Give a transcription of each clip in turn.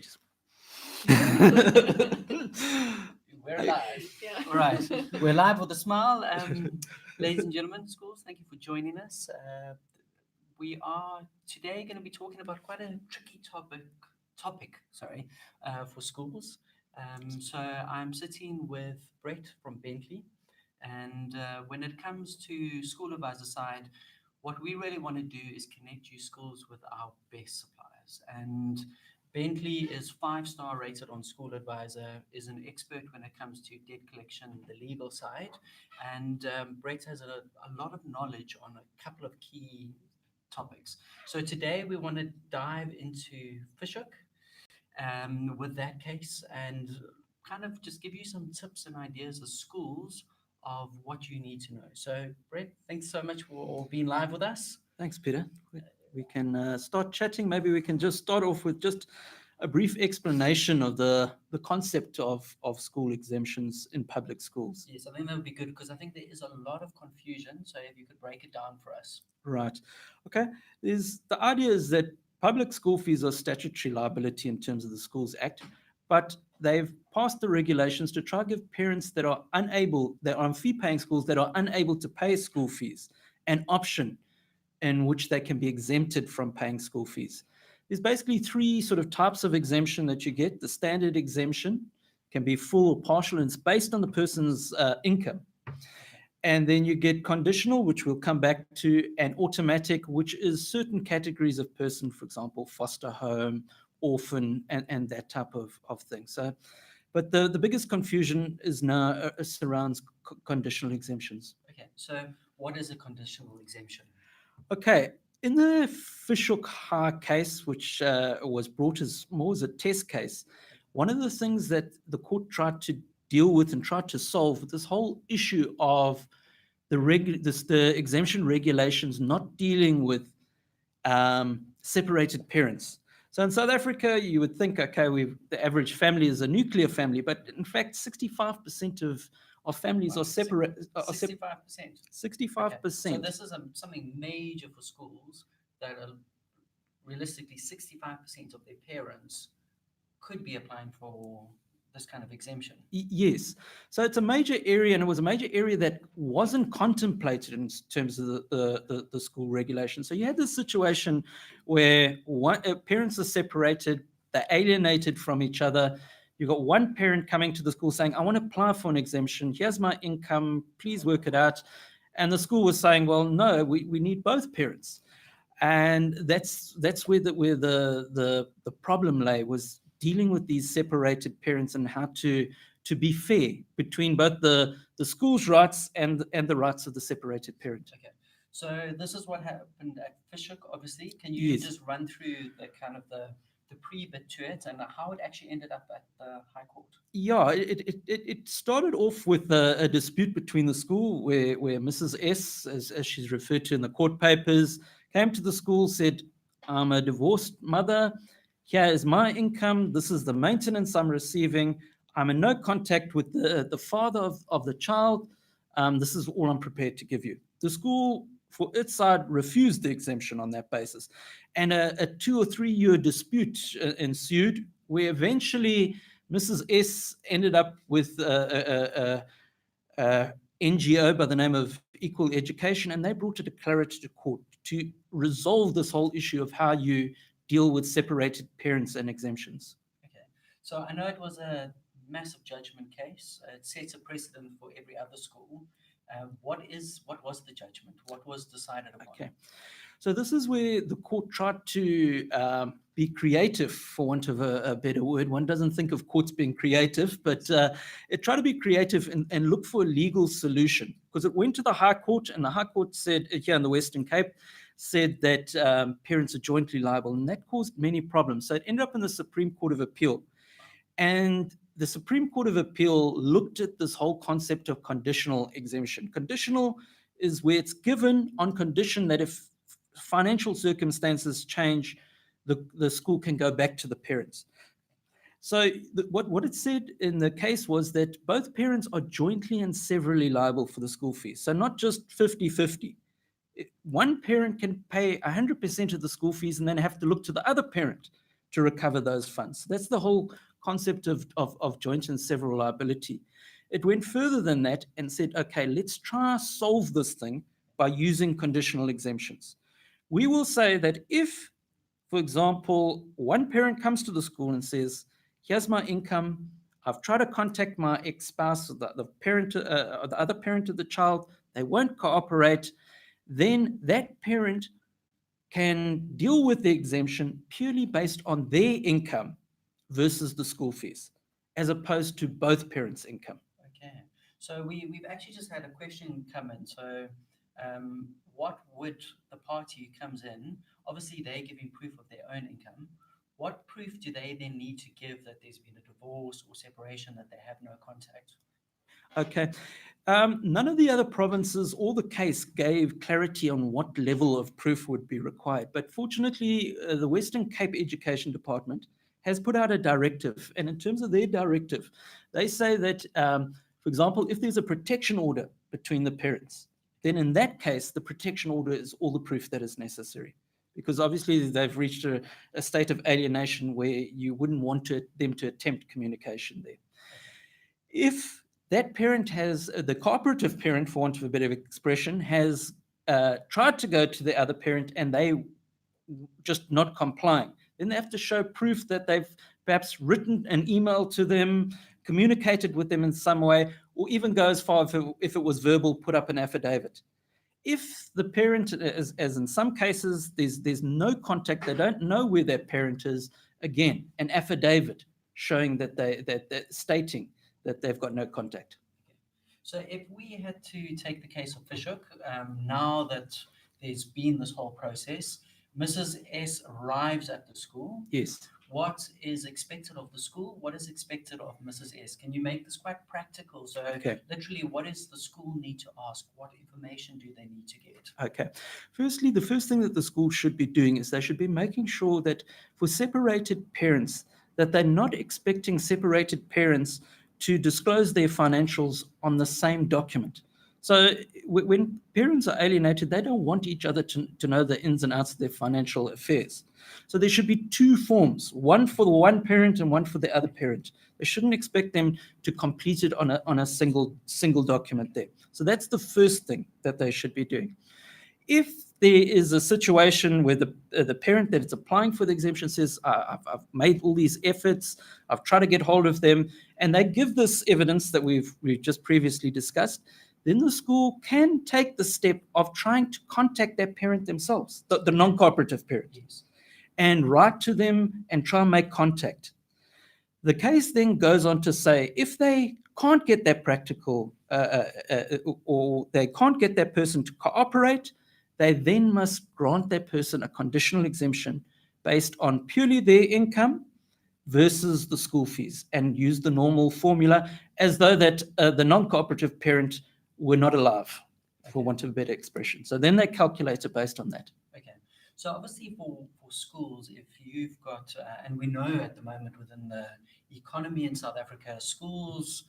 We just We're live. Yeah. All right. We're live with a smile. Ladies and gentlemen, schools, thank you for joining us. We are today going to be talking about quite a tricky topic, for schools. So I'm sitting with Brett from Bentley. And when it comes to school advisor side, what we really want to do is connect you schools with our best suppliers. And Bentley is 5-star rated on School Advisor, is an expert when it comes to debt collection, the legal side. And Brett has a lot of knowledge on a couple of key topics. So today we want to dive into Fishhook with that case and kind of just give you some tips and ideas as schools of what you need to know. So, Brett, thanks so much for being live with us. Thanks, Peter. We can start chatting. Maybe we can just start off with just a brief explanation of the concept of school exemptions in public schools. Yes, I think that would be good because I think there is a lot of confusion. So, if you could break it down for us. Right. Okay. The idea is that public school fees are statutory liability in terms of the Schools Act, but they've passed the regulations to try to give parents that are on fee-paying schools that are unable to pay school fees an option in which they can be exempted from paying school fees. There's basically three sort of types of exemption that you get. The standard exemption can be full or partial, and it's based on the person's income. And then you get conditional, which we'll come back to, and automatic, which is certain categories of person, for example, foster home, orphan, and that type of thing. So, but the biggest confusion is now surrounds conditional exemptions. Okay, so what is a conditional exemption? Okay, in the Fishhook High case, which was brought as more as a test case, one of the things that the court tried to deal with and tried to solve this whole issue of the exemption regulations not dealing with separated parents. So in South Africa, you would think, okay, the average family is a nuclear family, but in fact, 65% of families are separate. 65%. 65%. Okay. So this is something major for schools that are realistically 65% of their parents could be applying for this kind of exemption. Yes. So it's a major area, and it was a major area that wasn't contemplated in terms of the school regulation. So you had this situation where parents are separated, they're alienated from each other. You've got one parent coming to the school saying, I want to apply for an exemption. Here's my income. Please work it out. And the school was saying, well, no, we need both parents. And that's where the problem lay, was dealing with these separated parents and how to be fair between both the school's rights and the rights of the separated parent. Okay. So this is what happened at Fishhook, obviously. Can you Yes. just run through the kind of the pre-bit to it and how it actually ended up at the High Court? Yeah, it started off with a dispute between the school where Mrs. S, as she's referred to in the court papers, came to the school, said, I'm a divorced mother. Here is my income. This is the maintenance I'm receiving. I'm in no contact with the father of the child. This is all I'm prepared to give you. The school, for its side, refused the exemption on that basis. And a 2 or 3 year dispute ensued, where eventually Mrs. S ended up with a NGO by the name of Equal Education, and they brought a declaratory to court to resolve this whole issue of how you deal with separated parents and exemptions. Okay. So I know it was a massive judgment case. It sets a precedent for every other school. What was the judgment? What was decided upon? Okay. So this is where the court tried to be creative, for want of a better word. One doesn't think of courts being creative, but it tried to be creative and look for a legal solution, because it went to the High Court, and the High Court said, here in the Western Cape, said that parents are jointly liable, and that caused many problems. So it ended up in the Supreme Court of Appeal. And the Supreme Court of Appeal looked at this whole concept of conditional exemption. Conditional is where it's given on condition that if financial circumstances change, the school can go back to the parents. So what it said in the case was that both parents are jointly and severally liable for the school fees. So not just 50-50. One parent can pay 100% of the school fees and then have to look to the other parent to recover those funds. That's the whole concept of joint and several liability. It went further than that and said, okay, let's try solve this thing by using conditional exemptions. We will say that if, for example, one parent comes to the school and says, here's my income, I've tried to contact my ex-spouse, the parent, the other parent of the child, they won't cooperate, then that parent can deal with the exemption purely based on their income versus the school fees, as opposed to both parents' income. Okay. So we've actually just had a question come in. So what would the party who comes in, obviously they're giving proof of their own income. What proof do they then need to give that there's been a divorce or separation, that they have no contact? Okay. None of the other provinces or the case gave clarity on what level of proof would be required. But fortunately, the Western Cape Education Department has put out a directive. And in terms of their directive, they say that, for example, if there's a protection order between the parents, then in that case, the protection order is all the proof that is necessary. Because obviously they've reached a state of alienation where you wouldn't want them to attempt communication there. If that parent has, the cooperative parent, for want of a better expression, has tried to go to the other parent and they just not complying, then they have to show proof that they've perhaps written an email to them, communicated with them in some way, or even go as far, if it was verbal, put up an affidavit. If the parent, as in some cases, there's no contact, they don't know where their parent is, again, an affidavit showing that stating that they've got no contact. So if we had to take the case of Fishhook, now that there's been this whole process, Mrs. S arrives at the school. Yes. What is expected of the school? What is expected of Mrs. S? Can you make this quite practical? So Okay. literally, what does the school need to ask? What information do they need to get? Okay. Firstly, the first thing that the school should be doing is they should be making sure that for separated parents, that they're not expecting separated parents to disclose their financials on the same document. So when parents are alienated, they don't want each other to know the ins and outs of their financial affairs. So there should be two forms, one for the one parent and one for the other parent. They shouldn't expect them to complete it on a single document there. So that's the first thing that they should be doing. If there is a situation where the parent that is applying for the exemption says, I've made all these efforts, I've tried to get hold of them, and they give this evidence that we've just previously discussed, then the school can take the step of trying to contact that parent themselves, the non-cooperative parent, Yes. and write to them and try and make contact. The case then goes on to say, if they can't get that practical or they can't get that person to cooperate, they then must grant that person a conditional exemption based on purely their income versus the school fees, and use the normal formula as though that the non-cooperative parent were not alive, for want of a better expression. So then they calculate it based on that. Okay. So obviously for schools, if you've got, and we know at the moment within the economy in South Africa, schools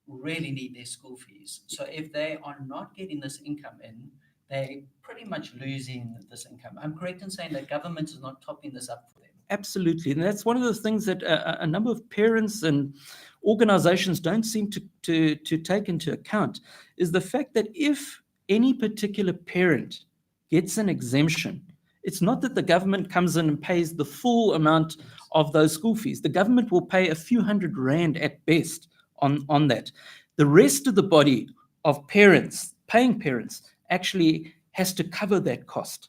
really need their school fees. So if they are not getting this income in, they're pretty much losing this income. I'm correct in saying that government is not topping this up for them. Absolutely. And that's one of the things that a number of parents and organizations don't seem to take into account, is the fact that if any particular parent gets an exemption, it's not that the government comes in and pays the full amount of those school fees. The government will pay a few hundred rand at best on that. The rest of the body of parents, paying parents, actually has to cover that cost.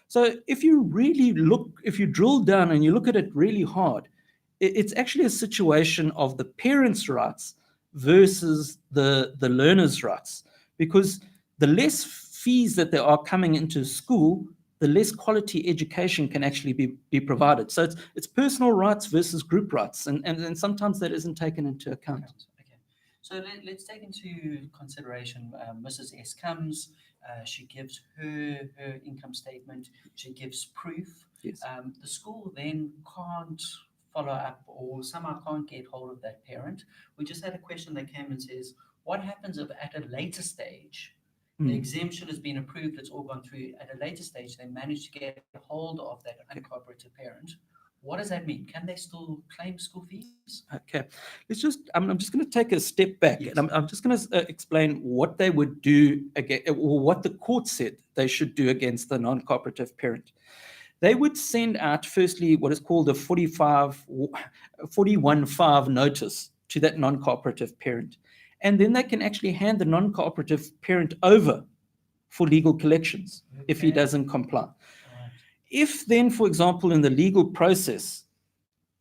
So if you really look, if you drill down and you look at it really hard, it's actually a situation of the parents' rights versus the learners' rights. Because the less fees that there are coming into school, the less quality education can actually be provided. So it's personal rights versus group rights. And sometimes that isn't taken into account. Okay. So let's take into consideration Mrs. S comes, she gives her income statement, she gives proof. Yes. The school then can't follow up or somehow can't get hold of that parent. We just had a question that came and says, what happens if at a later stage the exemption has been approved, it's all gone through, at a later stage they manage to get hold of that uncooperative parent? what does that mean? Can they still claim school fees? Okay, I'm just going to take a step back, Yes. and I'm just going to explain what they would do again, or what the court said they should do against the non-cooperative parent. They would send out, firstly, what is called a 41.5 notice to that non-cooperative parent. And then they can actually hand the non-cooperative parent over for legal collections if he Okay. doesn't comply. Right. If then, for example, in the legal process,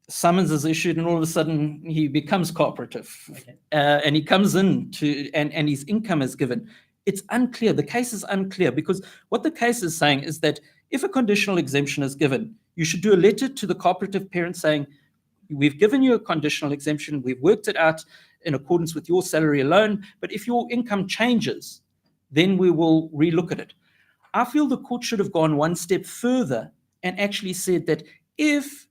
summons is issued and all of a sudden he becomes cooperative, Okay. and he comes in and his income is given, it's unclear. The case is unclear because what the case is saying is that if a conditional exemption is given, you should do a letter to the cooperative parent saying, we've given you a conditional exemption, we've worked it out in accordance with your salary alone, but if your income changes, then we will relook at it. I feel the court should have gone one step further and actually said that if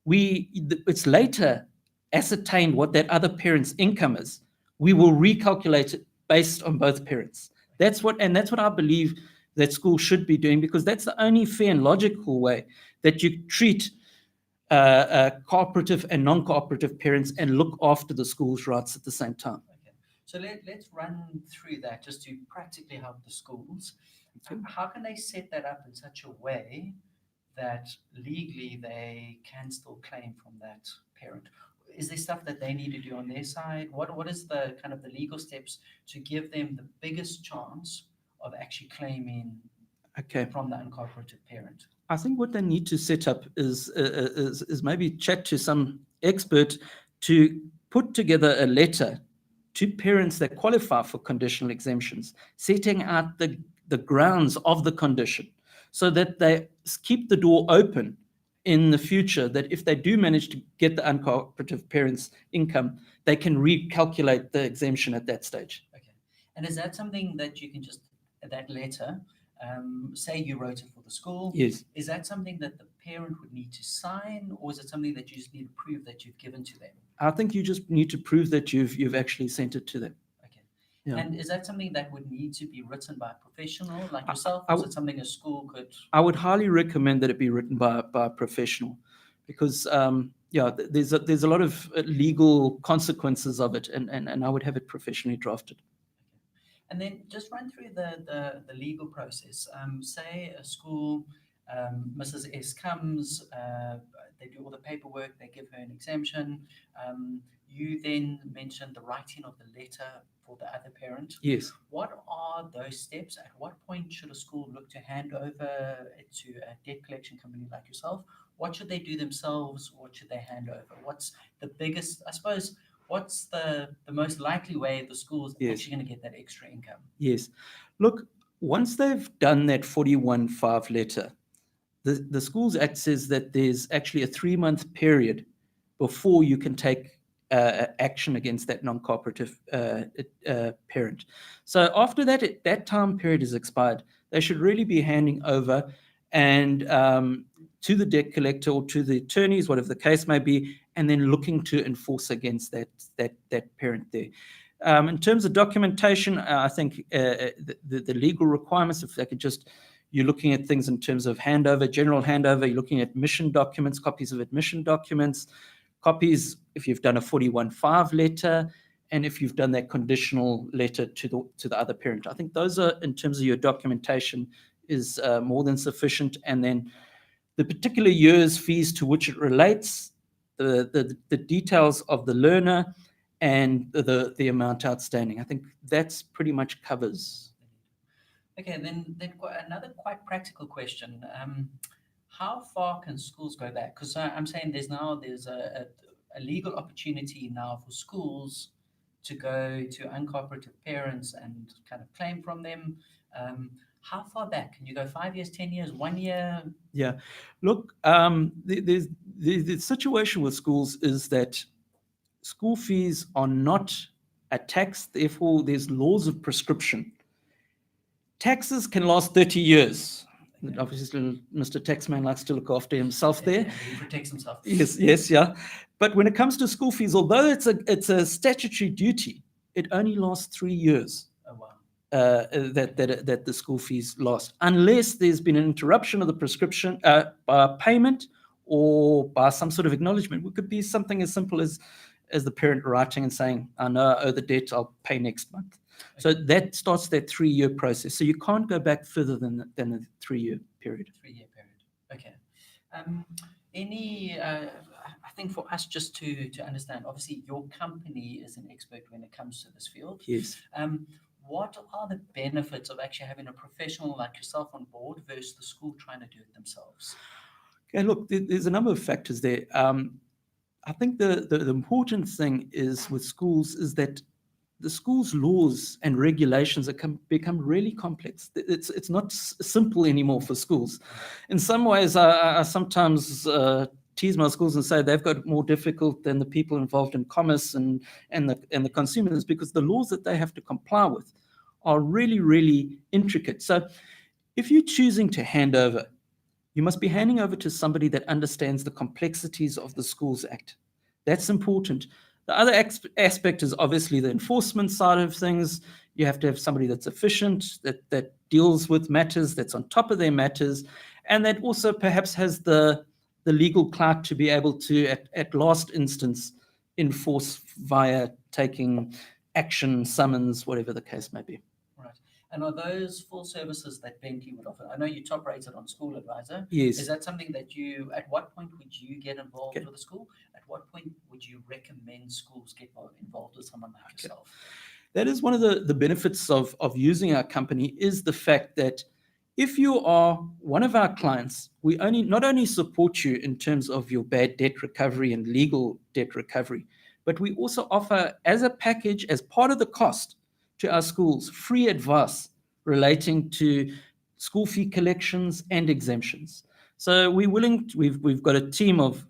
it's later ascertained what that other parent's income is, we will recalculate it based on both parents. That's what I believe that schools should be doing, because that's the only fair and logical way that you treat cooperative and non-cooperative parents and look after the school's rights at the same time. Okay. So let's run through that just to practically help the schools. Okay. How can they set that up in such a way that legally they can still claim from that parent? Is there stuff that they need to do on their side? What is the kind of the legal steps to give them the biggest chance of actually claiming Okay. from the uncooperative parent? I think what they need to set up is maybe chat to some expert to put together a letter to parents that qualify for conditional exemptions, setting out the grounds of the condition so that they keep the door open in the future, that if they do manage to get the uncooperative parents' income, they can recalculate the exemption at that stage. Okay. And is that something that you can just, that letter, say you wrote it for the school, Yes. is that something that the parent would need to sign, or is it something that you just need to prove that you've given to them? I think you just need to prove that you've actually sent it to them. Okay. Yeah. And is that something that would need to be written by a professional like I- yourself, I or is w- it something a school could? I would highly recommend that it be written by a professional, because there's a lot of legal consequences of it, and I would have it professionally drafted. And then just run through the legal process. Say a school, Mrs. S comes, they do all the paperwork, they give her an exemption. You then mentioned the writing of the letter for the other parent. Yes. What are those steps? At what point should a school look to hand over it to a debt collection company like yourself? What should they do themselves? What should they hand over? What's the biggest, I suppose, what's the most likely way the school's Yes. actually going to get that extra income? Yes. Look, once they've done that 41.5 letter, the Schools Act says that there's actually a 3-month period before you can take action against that non-cooperative parent. So after that time period is expired, they should really be handing over and to the debt collector or to the attorneys, whatever the case may be, and then looking to enforce against that parent there. In terms of documentation, I think the legal requirements, if they could just, you're looking at things in terms of handover, general handover, you're looking at admission documents, copies of admission documents, copies if you've done a 41.5 letter, and if you've done that conditional letter to the other parent. I think those are, in terms of your documentation, is more than sufficient. And then the particular year's fees to which it relates, the details of the learner, and the amount outstanding. I think that's pretty much covers. Okay, then another quite practical question. How far can schools go back? Because I'm saying there's a legal opportunity now for schools to go to uncooperative parents and kind of claim from them. How far back? Can you go 5 years, 10 years, 1 year? Yeah. Look, the situation with schools is that school fees are not a tax, therefore there's laws of prescription. Taxes can last 30 years. Okay. Obviously, Mr. Taxman likes to look after himself there. Yeah, he protects himself. Yes, yeah. But when it comes to school fees, although it's a statutory duty, it only lasts 3 years. Oh, wow. That the school fees last, unless there's been an interruption of the prescription by payment, or by some sort of acknowledgement. It could be something as simple as the parent writing and saying, I know I owe the debt, I'll pay next month. So that starts that 3-year process. So you can't go back further than a 3-year period. 3-year period. Okay. I think for us just to understand, obviously your company is an expert when it comes to this field. Yes. What are the benefits of actually having a professional like yourself on board versus the school trying to do it themselves? Okay, look, there's a number of factors there. I think the important thing is with schools is that the school's laws and regulations become really complex. It's not simple anymore for schools. In some ways, I sometimes tease my schools and say they've got more difficult than the people involved in commerce and the consumers, because the laws that they have to comply with are really, really intricate. So if you're choosing to hand over, you must be handing over to somebody that understands the complexities of the Schools Act. That's important. The other aspect is obviously the enforcement side of things. You have to have somebody that's efficient, that deals with matters, that's on top of their matters, and that also perhaps has the legal clout to be able to, at last instance, enforce via taking action, summons, whatever the case may be. Right. And are those full services that Bentley would offer? I know you top rated on School Advisor. Yes. Is that something that at what point would you get involved Okay. with the school? At what point would you recommend schools get involved with someone like yourself? That is one of the benefits of using our company, is the fact that if you are one of our clients, we not only support you in terms of your bad debt recovery and legal debt recovery, but we also offer, as a package, as part of the cost to our schools, free advice relating to school fee collections and exemptions. So we've got a team of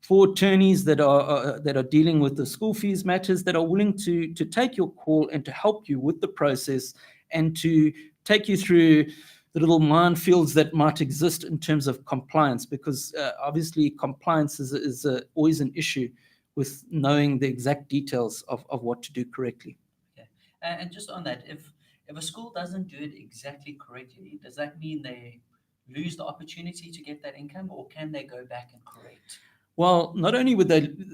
4 attorneys that are dealing with the school fees matters, that are willing to take your call and to help you with the process and to take you through the little minefields that might exist in terms of compliance, because obviously compliance is always an issue with knowing the exact details of what to do correctly. Okay. And just on that, if a school doesn't do it exactly correctly, does that mean they lose the opportunity to get that income, or can they go back and correct? Well, not only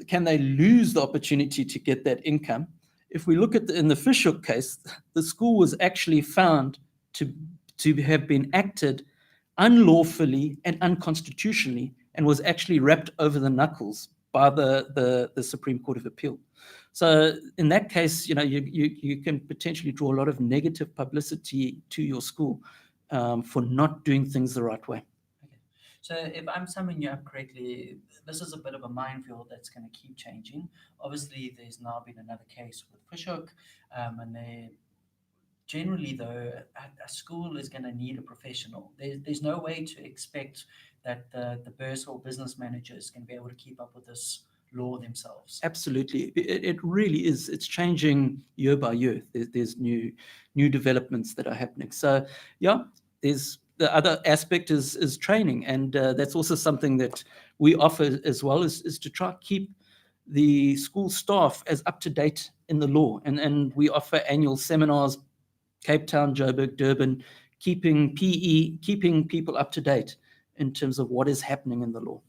can they lose the opportunity to get that income, if we look at in the Fisher case, the school was actually found to have been acted unlawfully and unconstitutionally, and was actually wrapped over the knuckles by the Supreme Court of Appeal. So in that case, you can potentially draw a lot of negative publicity to your school for not doing things the right way. Okay. So if I'm summing you up correctly, this is a bit of a minefield that's going to keep changing. Obviously, there's now been another case with Fishhook, and they generally, though, a school is going to need a professional. There's no way to expect that the bursar or business managers can be able to keep up with this law themselves. Absolutely. It really is. It's changing year by year. There's new developments that are happening. So, yeah, there's the other aspect is training. And that's also something that we offer as well, is to try to keep the school staff as up to date in the law. And we offer annual seminars, Cape Town, Joburg, Durban, keeping people up to date in terms of what is happening in the law.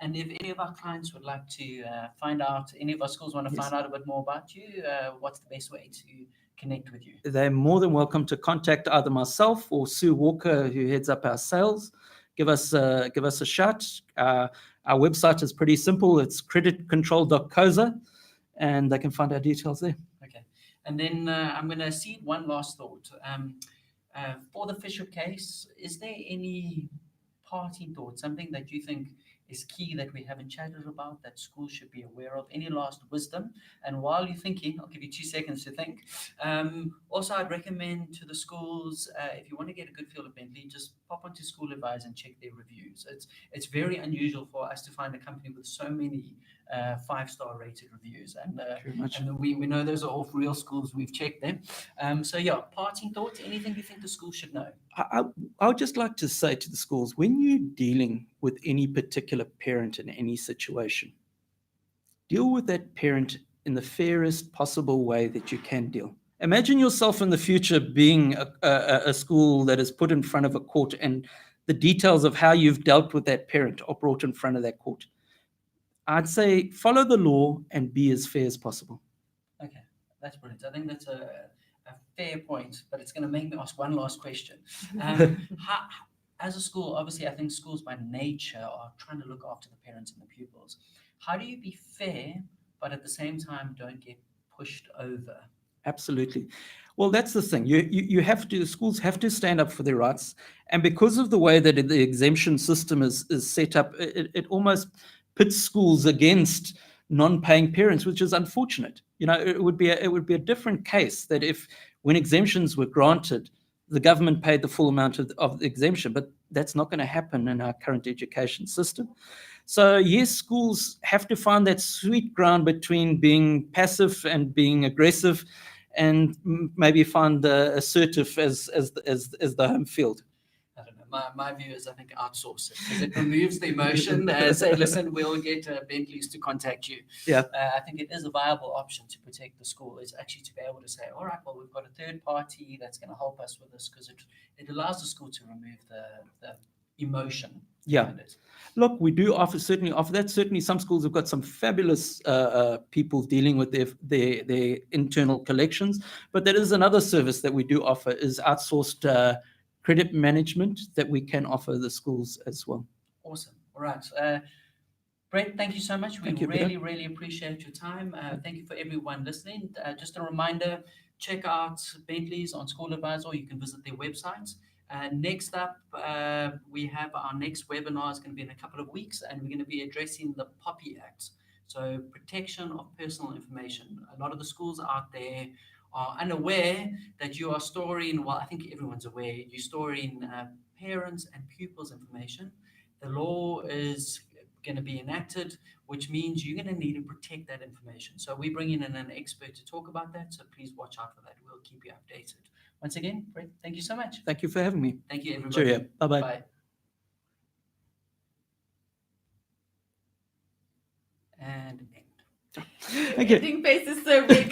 And if any of our clients would like to find out, any of our schools want to Yes. find out a bit more about you, what's the best way to connect with you? They're more than welcome to contact either myself or Sue Walker, who heads up our sales. Give us a shout. Our website is pretty simple. It's creditcontrol.coza, and they can find our details there. Okay. And then I'm going to cede one last thought. For the Fisher case, is there any parting thought, something that you think is key that we haven't chatted about that schools should be aware of? Any last wisdom? And while you're thinking, I'll give you 2 seconds to think. Also, I'd recommend to the schools, if you want to get a good feel of Bentley, just pop onto School Advisor and check their reviews. It's very unusual for us to find a company with so many 5-star rated reviews, and we know those are all for real schools. We've checked them. So yeah, parting thoughts, anything you think the school should know? I would just like to say to the schools, when you're dealing with any particular parent in any situation, deal with that parent in the fairest possible way that you can deal. Imagine yourself in the future being a school that is put in front of a court, and the details of how you've dealt with that parent are brought in front of that court. I'd say follow the law and be as fair as possible. Okay, that's brilliant. I think that's a fair point, but it's going to make me ask one last question. As a school, obviously, I think schools by nature are trying to look after the parents and the pupils. How do you be fair, but at the same time don't get pushed over? Absolutely. Well, that's the thing. You have to, schools have to stand up for their rights. And because of the way that the exemption system is set up, it almost pits schools against non-paying parents, which is unfortunate. You know, it would be a different case that if, when exemptions were granted, the government paid the full amount of the exemption, but that's not going to happen in our current education system. So yes, schools have to find that sweet ground between being passive and being aggressive, and maybe find assertive as the home field. I don't know. My view is I think outsource it because it removes the emotion. Say, listen, we'll get Bentleys to contact you. Yeah. I think it is a viable option to protect the school. Is actually to be able to say, all right, well, we've got a third party that's going to help us with this, because it allows the school to remove the emotion. Yeah. Look, we do certainly offer that. Certainly, some schools have got some fabulous people dealing with their internal collections. But that is another service that we do offer, is outsourced credit management that we can offer the schools as well. Awesome. All right. Brett, thank you so much. We really appreciate your time. Thank you for everyone listening. Just a reminder, check out Bentleys on School Advisor. You can visit their websites. Next up, we have our next webinar is going to be in a couple of weeks, and we're going to be addressing the POPI Act, so protection of personal information. A lot of the schools out there are unaware that you are storing, well, I think everyone's aware, you're storing parents' and pupils' information. The law is going to be enacted, which means you're going to need to protect that information. So we're bringing in an expert to talk about that, so please watch out for that. We'll keep you updated. Once again, Brett, thank you so much. Thank you for having me. Thank you, everybody. Cheerio. Bye-bye. Bye. And end. Okay. Ending face is so big.